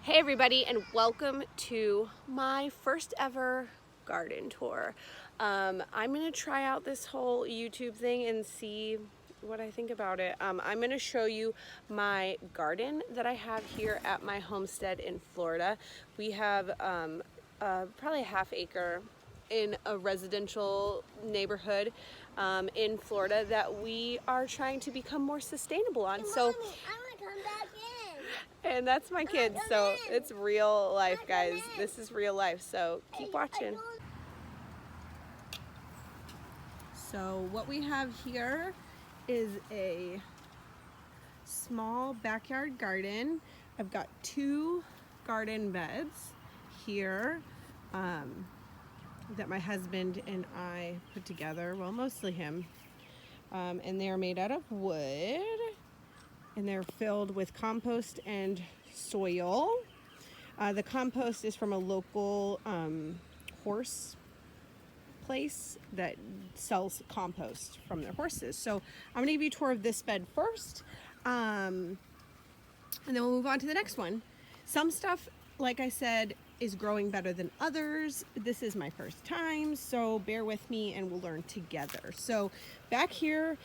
Hey everybody, and welcome to my first ever garden tour. I'm gonna try out this whole YouTube thing and see what I think about it. I'm gonna show you my garden that I have here at my homestead in Florida. We have probably a half acre in a residential neighborhood in Florida that we are trying to become more sustainable on. Hey, So Mommy, I want to come back in. and that's my kids, so it's real life, guys. This is real life, so keep watching. So what we have here is a small backyard garden. I've got two garden beds here that my husband and I put together, well, mostly him, and they're made out of wood. And they're filled with compost and soil. The compost is from a local horse place that sells compost from their horses. So I'm gonna give you a tour of this bed first, and then we'll move on to the next one. Some stuff, like I said, is growing better than others. This is my first time, so bear with me and we'll learn together. So back here,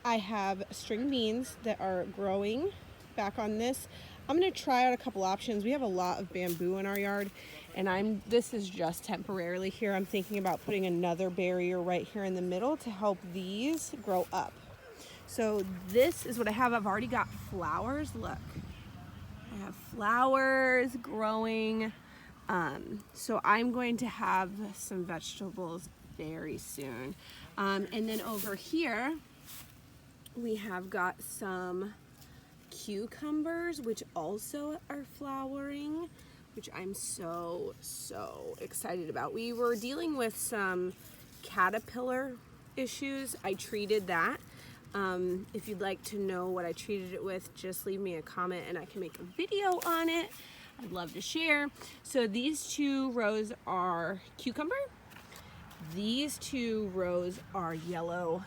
I have string beans that are growing back on this. I'm gonna try out a couple options. We have a lot of bamboo in our yard, and this is just temporarily here. I'm thinking about putting another barrier right here in the middle to help these grow up. So this is what I have. I've already got flowers, look. I have flowers growing. So I'm going to have some vegetables very soon. And then over here, we have got some cucumbers, which also are flowering, which I'm so excited about. We were dealing with some caterpillar issues. I treated that. If you'd like to know what I treated it with, just leave me a comment and I can make a video on it. I'd love to share. So these two rows are cucumber. These two rows are yellow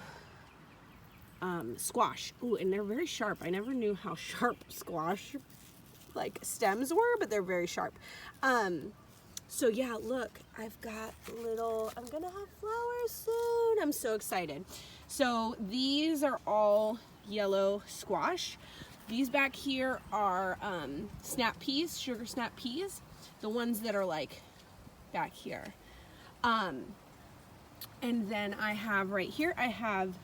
squash. Ooh, and they're very sharp. I never knew how sharp squash like stems were, but they're very sharp. So yeah, look, I've got I'm gonna have flowers soon. I'm so excited. So these are all yellow squash. These back here are snap peas, sugar snap peas, the ones that are like back here. And then I have right here, I have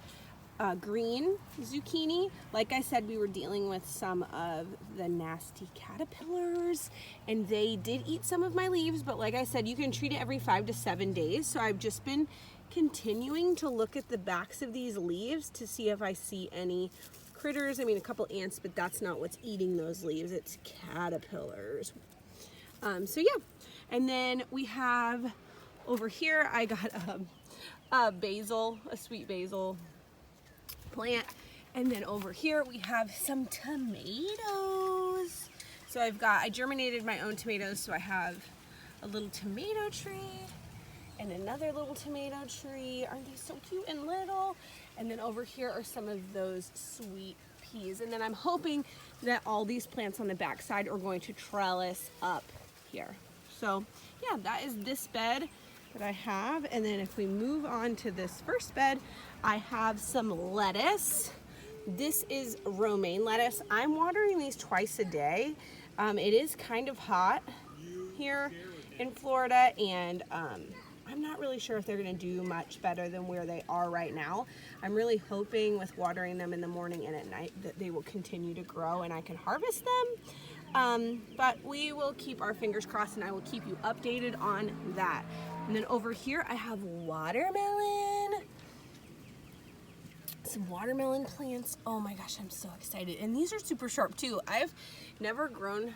green zucchini. Like I said, we were dealing with some of the nasty caterpillars, and they did eat some of my leaves, but like I said, you can treat it every 5 to 7 days. So I've just been continuing to look at the backs of these leaves to see if I see any critters. I mean, a couple ants, but that's not what's eating those leaves. It's caterpillars. So yeah, and then we have over here, I got a sweet basil plant, and then over here we have some tomatoes. So I germinated my own tomatoes, so I have a little tomato tree and another little tomato tree. Aren't they so cute and little? And then over here are some of those sweet peas. And then I'm hoping that all these plants on the back side are going to trellis up here. So yeah, that is this bed that I have. And then if we move on to this first bed, I have some lettuce. This is romaine lettuce. I'm watering these twice a day. It is kind of hot here in Florida, and I'm not really sure if they're going to do much better than where they are right now. I'm really hoping with watering them in the morning and at night that they will continue to grow and I can harvest them. But we will keep our fingers crossed, and I will keep you updated on that. And then over here I have watermelon. Some watermelon plants. Oh my gosh, I'm so excited. And these are super sharp too. I've never grown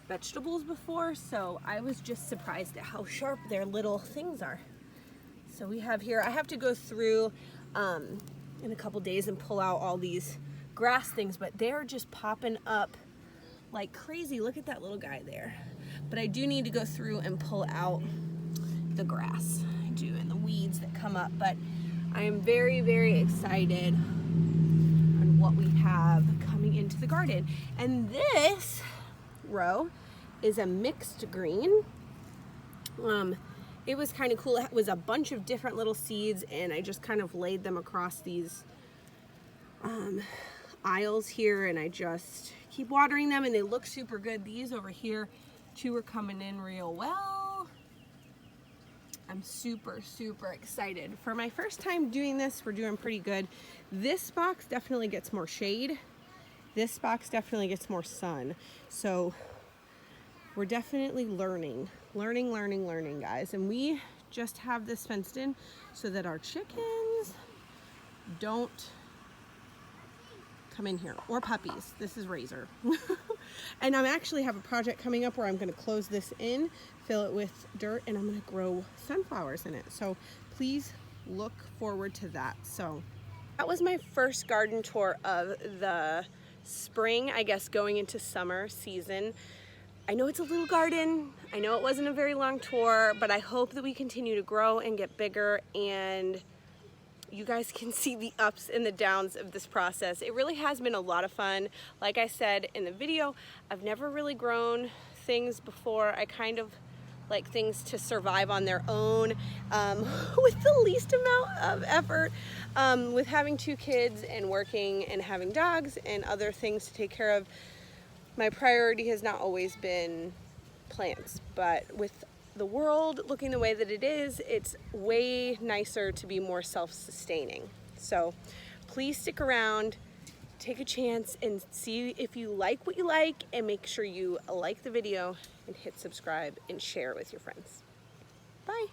vegetables before, so I was just surprised at how sharp their little things are. So we have here, I have to go through in a couple days and pull out all these grass things, but they're just popping up like crazy. Look at that little guy there. But I do need to go through and pull out the grass. I do, and the weeds that come up. But I am very excited on what we have coming into the garden. And this row is a mixed green. It was kind of cool. It was a bunch of different little seeds, and I just kind of laid them across these aisles here, and I just keep watering them, and they look super good. These over here, 2 are coming in real well. I'm super excited. For my first time doing this, we're doing pretty good. This box definitely gets more shade. This box definitely gets more sun. So we're definitely learning, guys. And we just have this fenced in so that our chickens don't come in here, or puppies. This is Razor. And I actually have a project coming up where I'm going to close this in, fill it with dirt, and I'm going to grow sunflowers in it. So please look forward to that. So that was my first garden tour of the spring, I guess, going into summer season. I know it's a little garden. I know it wasn't a very long tour, but I hope that we continue to grow and get bigger, and you guys can see the ups and the downs of this process. It really has been a lot of fun. Like I said in the video, I've never really grown things before. I kind of like things to survive on their own with the least amount of effort. With having 2 kids and working and having dogs and other things to take care of, my priority has not always been plants, but with the world looking the way that it is, it's way nicer to be more self-sustaining. So please stick around, take a chance, and see if you like what you like, and make sure you like the video and hit subscribe and share it with your friends. Bye.